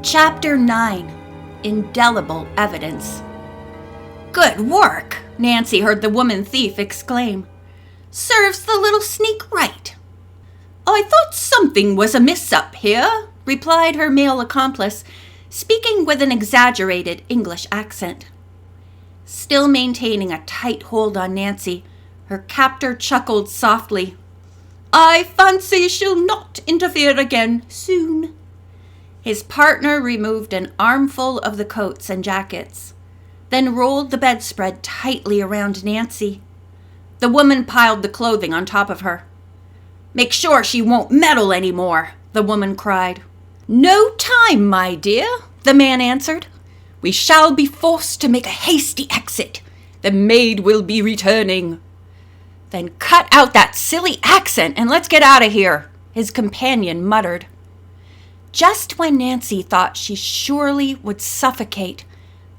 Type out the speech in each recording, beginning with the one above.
Chapter 9. Indelible Evidence. "Good work," Nancy heard the woman thief exclaim. "Serves the little sneak right." "I thought something was amiss up here," replied her male accomplice, speaking with an exaggerated English accent. Still maintaining a tight hold on Nancy, her captor chuckled softly. "I fancy she'll not interfere again soon." His partner removed an armful of the coats and jackets, then rolled the bedspread tightly around Nancy. The woman piled the clothing on top of her. "Make sure she won't meddle anymore," the woman cried. "No time, my dear," the man answered. "We shall be forced to make a hasty exit. The maid will be returning." "Then cut out that silly accent and let's get out of here," his companion muttered. Just when Nancy thought she surely would suffocate,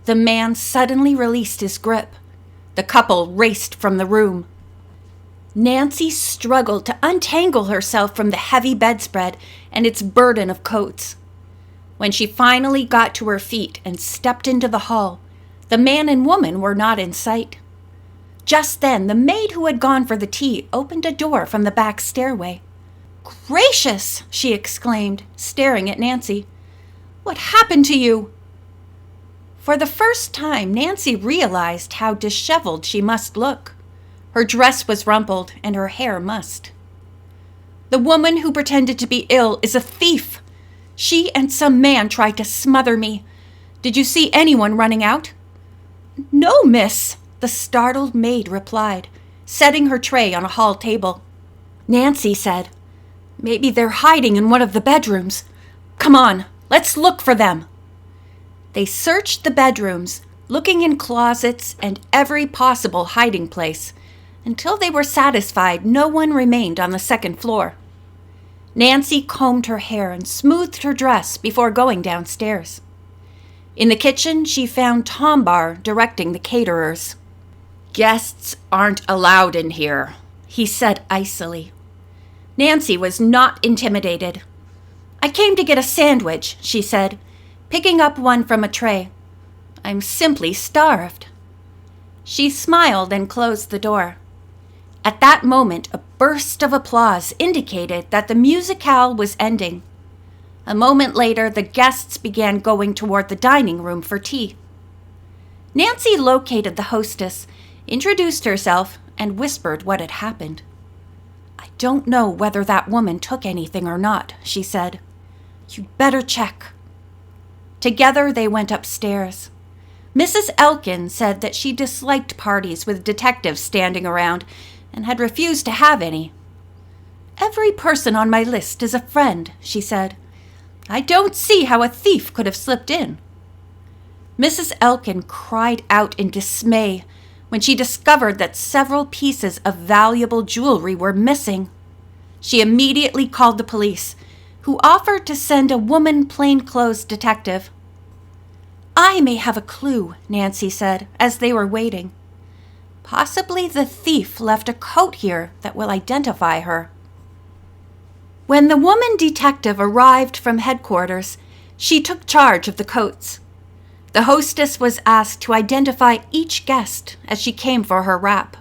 the man suddenly released his grip. The couple raced from the room. Nancy struggled to untangle herself from the heavy bedspread and its burden of coats. When she finally got to her feet and stepped into the hall, the man and woman were not in sight. Just then, the maid who had gone for the tea opened a door from the back stairway. "Gracious!" she exclaimed, staring at Nancy. "What happened to you?" For the first time, Nancy realized how disheveled she must look. Her dress was rumpled and her hair mussed. "The woman who pretended to be ill is a thief. She and some man tried to smother me. Did you see anyone running out?" "No, miss," the startled maid replied, setting her tray on a hall table. Nancy said, "Maybe they're hiding in one of the bedrooms. Come on, let's look for them." They searched the bedrooms, looking in closets and every possible hiding place, until they were satisfied no one remained on the second floor. Nancy combed her hair and smoothed her dress before going downstairs. In the kitchen, she found Tombar directing the caterers. "Guests aren't allowed in here," he said icily. Nancy was not intimidated. "I came to get a sandwich," she said, picking up one from a tray. "I'm simply starved." She smiled and closed the door. At that moment, a burst of applause indicated that the musicale was ending. A moment later, the guests began going toward the dining room for tea. Nancy located the hostess, introduced herself, and whispered what had happened. "I don't know whether that woman took anything or not," she said. "You'd better check." Together they went upstairs. Mrs. Elkin said that she disliked parties with detectives standing around and had refused to have any. "Every person on my list is a friend," she said. "I don't see how a thief could have slipped in." Mrs. Elkin cried out in dismay when she discovered that several pieces of valuable jewelry were missing. She immediately called the police, who offered to send a woman plainclothes detective. "I may have a clue," Nancy said, as they were waiting. "Possibly the thief left a coat here that will identify her." When the woman detective arrived from headquarters, she took charge of the coats. The hostess was asked to identify each guest as she came for her wrap.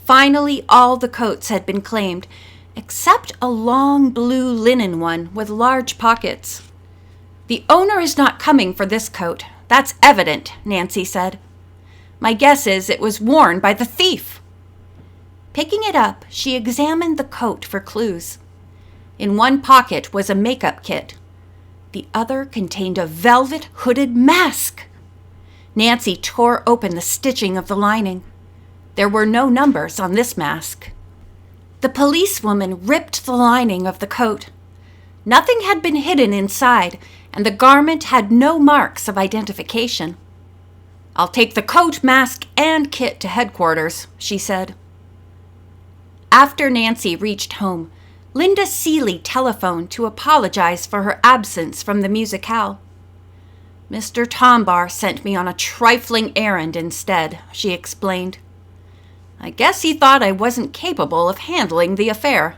Finally, all the coats had been claimed, except a long blue linen one with large pockets. "The owner is not coming for this coat. That's evident," Nancy said. "My guess is it was worn by the thief." Picking it up, she examined the coat for clues. In one pocket was a makeup kit. The other contained a velvet hooded mask. Nancy tore open the stitching of the lining. There were no numbers on this mask. The policewoman ripped the lining of the coat. Nothing had been hidden inside, and the garment had no marks of identification. "I'll take the coat, mask, and kit to headquarters," she said. After Nancy reached home, Linda Seeley telephoned to apologize for her absence from the musicale. "Mr. Tombar sent me on a trifling errand instead," she explained. "I guess he thought I wasn't capable of handling the affair."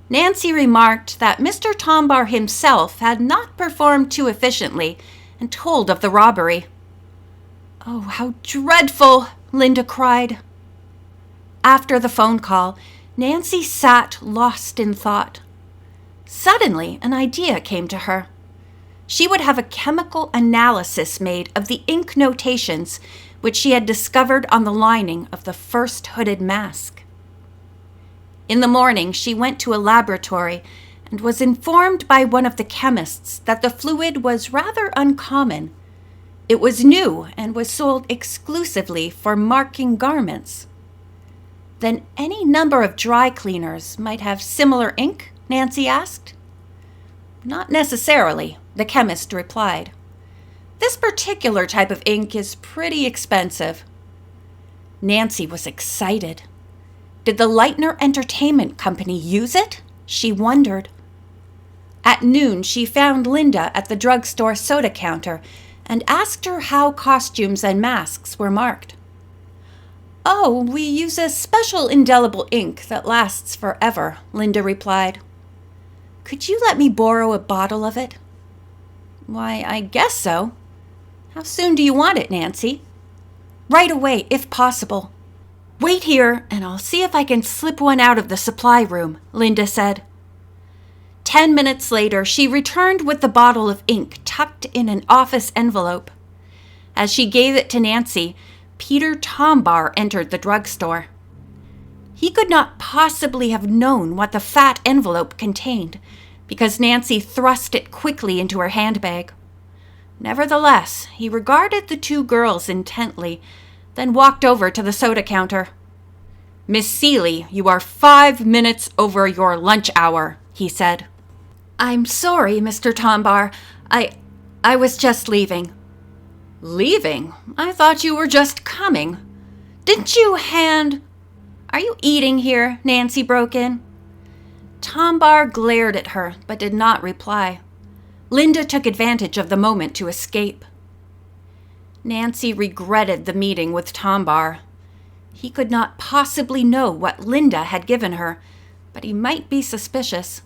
Nancy remarked that Mr. Tombar himself had not performed too efficiently and told of the robbery. "Oh, how dreadful!" Linda cried. After the phone call, Nancy sat lost in thought. Suddenly, an idea came to her. She would have a chemical analysis made of the ink notations which she had discovered on the lining of the first hooded mask. In the morning, she went to a laboratory and was informed by one of the chemists that the fluid was rather uncommon. It was new and was sold exclusively for marking garments. "Then any number of dry cleaners might have similar ink?" Nancy asked. "Not necessarily," the chemist replied. "This particular type of ink is pretty expensive." Nancy was excited. Did the Lightner Entertainment Company use it? She wondered. At noon, she found Linda at the drugstore soda counter and asked her how costumes and masks were marked. "Oh, we use a special indelible ink that lasts forever," Linda replied. "Could you let me borrow a bottle of it?" "Why, I guess so. How soon do you want it, Nancy?" "Right away, if possible." "Wait here, and I'll see if I can slip one out of the supply room," Linda said. 10 minutes later, she returned with the bottle of ink tucked in an office envelope. As she gave it to Nancy, Peter Tombar entered the drugstore. He could not possibly have known what the fat envelope contained, because Nancy thrust it quickly into her handbag. Nevertheless, he regarded the two girls intently, then walked over to the soda counter. "Miss Seeley, you are 5 minutes over your lunch hour," he said. "I'm sorry, Mr. Tombar. I was just leaving." "Leaving? I thought you were just coming. Didn't you hand—" "Are you eating here?" Nancy broke in. Tombar glared at her, but did not reply. Linda took advantage of the moment to escape. Nancy regretted the meeting with Tombar. He could not possibly know what Linda had given her, but he might be suspicious.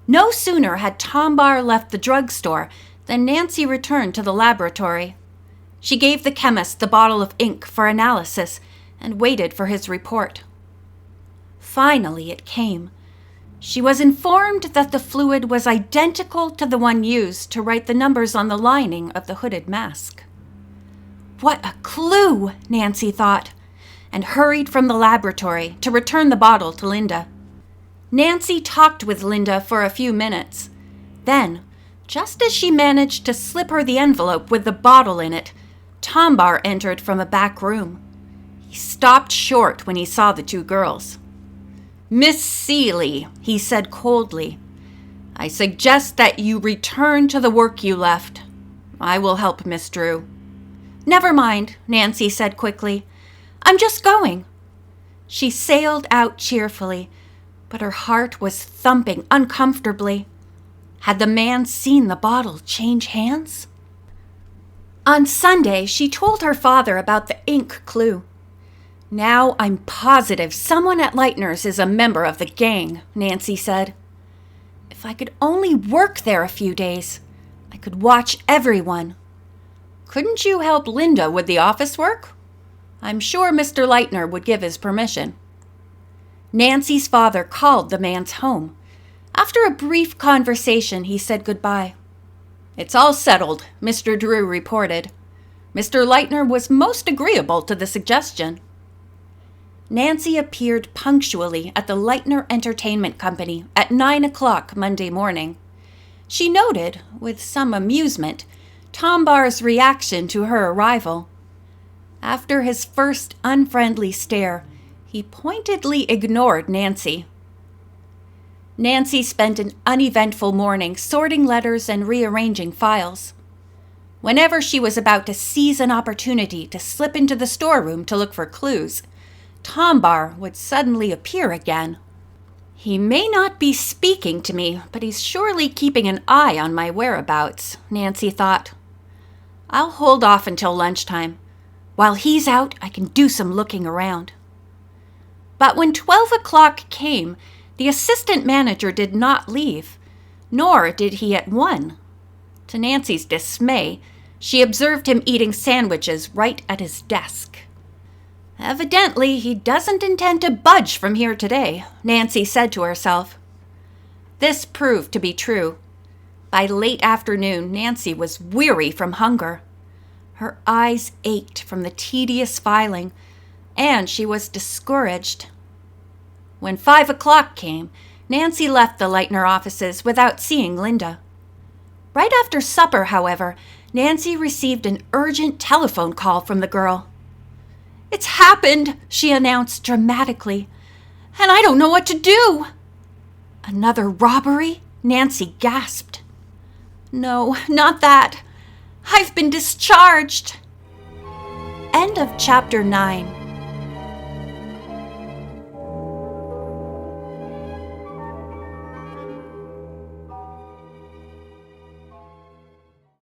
No sooner had Tombar left the drugstore than Nancy returned to the laboratory. She gave the chemist the bottle of ink for analysis and waited for his report. Finally, it came. She was informed that the fluid was identical to the one used to write the numbers on the lining of the hooded mask. "What a clue!" Nancy thought, and hurried from the laboratory to return the bottle to Linda. Nancy talked with Linda for a few minutes. Then, just as she managed to slip her the envelope with the bottle in it, Tombar entered from a back room. He stopped short when he saw the two girls. "Miss Seeley," he said coldly, "I suggest that you return to the work you left. I will help Miss Drew." "Never mind," Nancy said quickly. "I'm just going." She sailed out cheerfully, but her heart was thumping uncomfortably. Had the man seen the bottle change hands? On Sunday, she told her father about the ink clue. "Now I'm positive someone at Lightner's is a member of the gang," Nancy said. "If I could only work there a few days, I could watch everyone." "Couldn't you help Linda with the office work? I'm sure Mr. Lightner would give his permission." Nancy's father called the man's home. After a brief conversation, he said goodbye. "It's all settled," Mr. Drew reported. "Mr. Lightner was most agreeable to the suggestion." Nancy appeared punctually at the Lightner Entertainment Company at 9 o'clock Monday morning. She noted, with some amusement, Tombar's reaction to her arrival. After his first unfriendly stare, he pointedly ignored Nancy. Nancy spent an uneventful morning sorting letters and rearranging files. Whenever she was about to seize an opportunity to slip into the storeroom to look for clues, Tombar would suddenly appear again. "He may not be speaking to me, but he's surely keeping an eye on my whereabouts," Nancy thought. "I'll hold off until lunchtime. While he's out, I can do some looking around." But when 12 o'clock came, The assistant manager did not leave, nor did he at 1. To Nancy's dismay, she observed him eating sandwiches right at his desk. Evidently, he doesn't intend to budge from here today, Nancy said to herself. This proved to be true. By late afternoon, Nancy was weary from hunger. Her eyes ached from the tedious filing, and she was discouraged. When 5 o'clock came, Nancy left the Leitner offices without seeing Linda. Right after supper, however, Nancy received an urgent telephone call from the girl. "It's happened," she announced dramatically, "and I don't know what to do." "Another robbery?" Nancy gasped. "No, not that. I've been discharged." End of chapter 9.